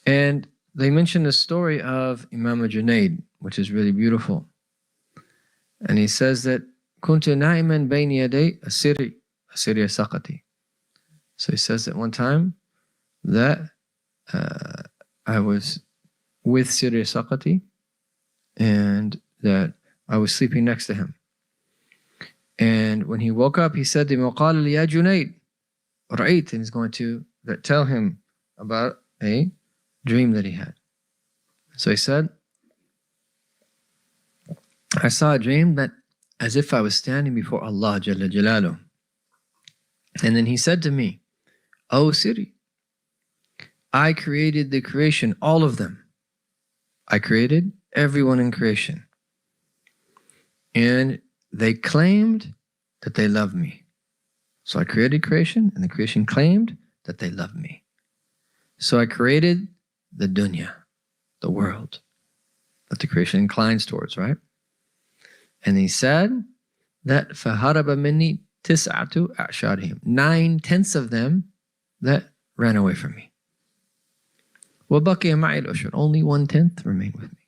And they mention the story of Imam Junaid, which is really beautiful. And he says that كنت نائما بين يدي أسيري سقطي. So he says that one time that I was with Siri Sakati and that I was sleeping next to him. And when he woke up, he said to him, وقال لي يا جنيد رأيت, and he's going to tell him about a dream that he had. So he said, I saw a dream that as if I was standing before Allah Jalla Jalaluh. And then he said to me, Oh Siri, I created the creation, all of them. I created everyone in creation. And they claimed that they love me. So I created creation, and the creation claimed that they love me. So I created the dunya, the world, that the creation inclines towards, right? And he said that فَهَرَبَ مِنِّي تِسْعَةُ أَعْشَارِهِمْ, 9/10 of them that ran away from me. وَبَقِيَ مَعِي الْأُشْرُ, only 1/10 remained with me.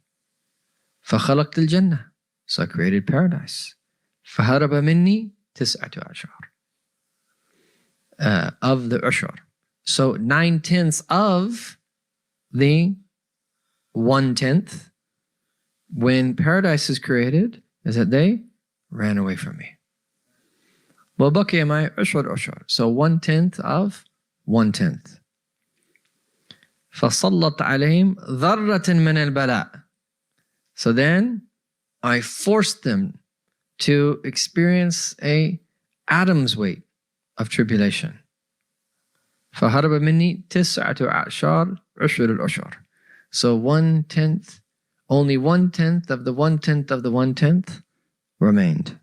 فَخَلَقْتُ الْجَنَّةِ, so I created paradise. فَهَرَبَ مِنِّي تِسْعَةُ أَعْشَارٍ, of the ushur. So 9/10 of the 1/10 when paradise is created is that they ran away from me. وَبَقِيَ مَعِي أُشْرُ, so 1/10 of 1/10. فَصَلَّتْ عَلَيْهِمْ ذَرَّةٍ مِنَ الْبَلَاءِ, so then I forced them to experience a atom's weight of tribulation. فَهَرَبَ مِنِّي تِسْعَةُ أَعْشَارٍ عُشْرُ الْأُشْرِ, so 1/10, only 1/10 of the 1/10 of the 1/10 remained.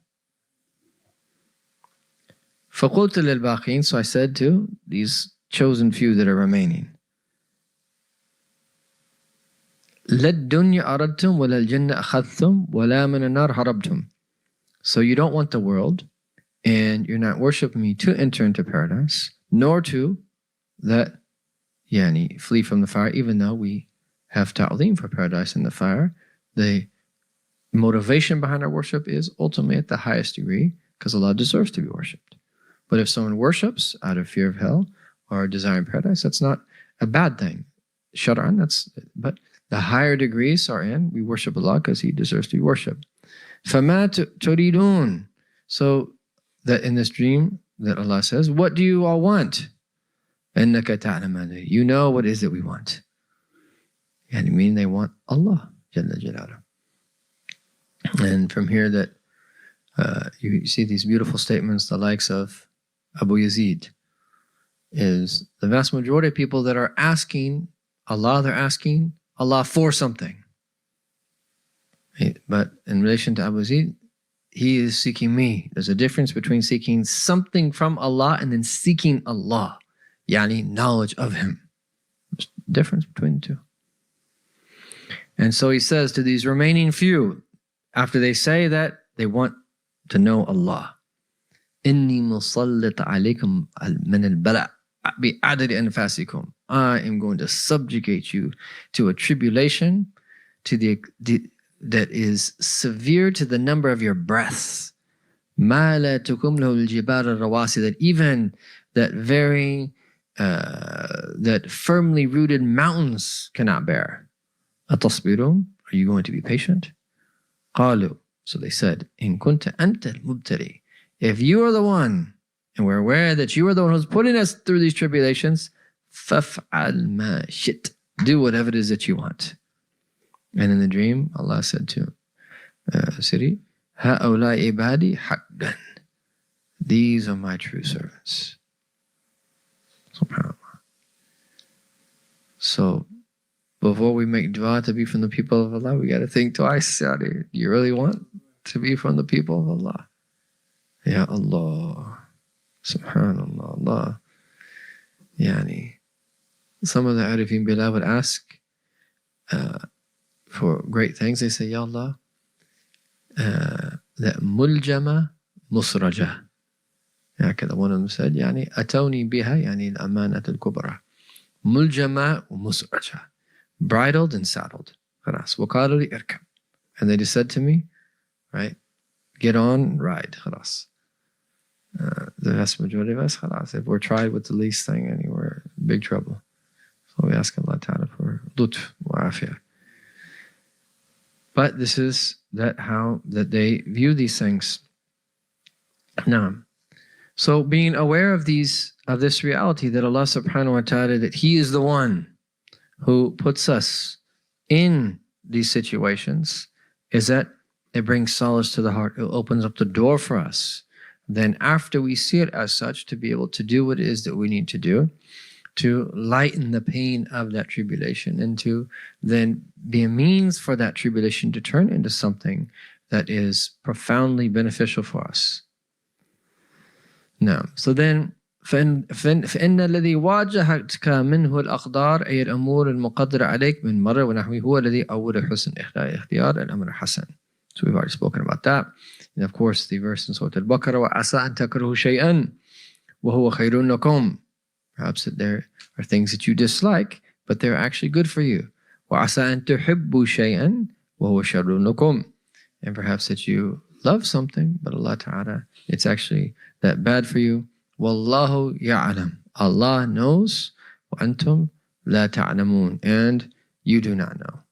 فَقُلْتُ لِلْبَاقِينَ, so I said to these chosen few that are remaining, لَلدُّنْيَا أَرَدْتُمْ وَلَا الْجَنَّةَ أَخَذْتُمْ وَلَا مِنَ النَّارِ هَرَبْتُمْ. So you don't want the world, and you're not worshiping me to enter into paradise, nor to that flee from the fire, even though we have ta'zeem for paradise and the fire. The motivation behind our worship is ultimately at the highest degree because Allah deserves to be worshipped. But if someone worships out of fear of hell or desiring paradise, that's not a bad thing. Shar'an, but the higher degrees are in, we worship Allah because He deserves to be worshipped. فَمَا تُرِيدُونَ, so that in this dream that Allah says, what do you all want? إِنَّكَ تَعْلَمُ مَا نُرِيدُ, you know what is it we want. And I mean they want Allah Jalla Jalaluh. And from here that you see these beautiful statements, the likes of Abu Yazid, is the vast majority of people that are asking Allah, they're asking Allah for something. But in relation to Abu Yazid, he is seeking me. There's a difference between seeking something from Allah and then seeking Allah, knowledge of Him. There's a difference between the two. And so he says to these remaining few, after they say that they want to know Allah, إِنِّي مُصَلِّطَ عَلَيْكُمْ مِنَ الْبَلَاءِ بِعَدَدِ أَنْفَاسِكُمْ, I am going to subjugate you to a tribulation that is severe to the number of your breaths. مَا لَا تُكُمْ لَهُ الْجِبَالَ الرَّوَاسِي, that even that firmly rooted mountains cannot bear. أَتَصْبِرُونَ, are you going to be patient? قَالُوا, so they said, إِن كُنْتَ أَنْتَ الْمُبْتَلِي, if you are the one, and we're aware that you are the one who's putting us through these tribulations, فَافْعَلْ مَا شِئْتَ, do whatever it is that you want. And in the dream, Allah said to Siri, هَؤُلَاءِ عِبَادِي حَقًّا, these are my true servants. SubhanAllah. So before we make dua to be from the people of Allah, we got to think twice. Do you really want to be from the people of Allah? Ya Allah. Subhanallah. Allah. Some of the Arifin Billah would ask for great things. They say, Ya Allah, that muljama musraja. One of them said, أتوني بها الأمانة الكبرى. ملجمة ومسرجة. bridled and saddled. خلاص. وقالوا لي اركب. And they just said to me, right, get on, ride. خلاص. The vast majority of us, خلاص, if we're tried with the least thing, and we're in big trouble. So we ask Allah Ta'ala for lutf wa afiyah. But this is how that they view these things. Now, so being aware of this reality that Allah Subhanahu wa Ta'ala, that He is the one who puts us in these situations, is that it brings solace to the heart. It opens up the door for us. Then after we see it as such, to be able to do what it is that we need to do, to lighten the pain of that tribulation, and to then be a means for that tribulation to turn into something that is profoundly beneficial for us. Now, so then فإن الذي واجهتك منه الأقدار أي الأمور المقدرة عليك من مرة ونحوه هو الذي أول حسن اختيار الأمر الحسن. So we've already spoken about that. And of course, the verse in Surah Al-Baqarah, وَعَسَىٰ أَن تَكْرَهُ شَيْئًا وَهُوَ خَيْرٌ لَكُمْ. Perhaps that there are things that you dislike, but they're actually good for you. وَعَسَىٰ أَن تُحِبُّوا شَيْئًا وَهُوَ شَرٌ لَكُمْ. And perhaps that you love something, but Allah Ta'ala, it's actually that bad for you. وَاللَّهُ يَعْلَمُ. Allah knows. وَأَنْتُمْ لَا تَعْلَمُونَ. And you do not know.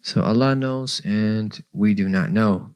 So Allah knows and we do not know.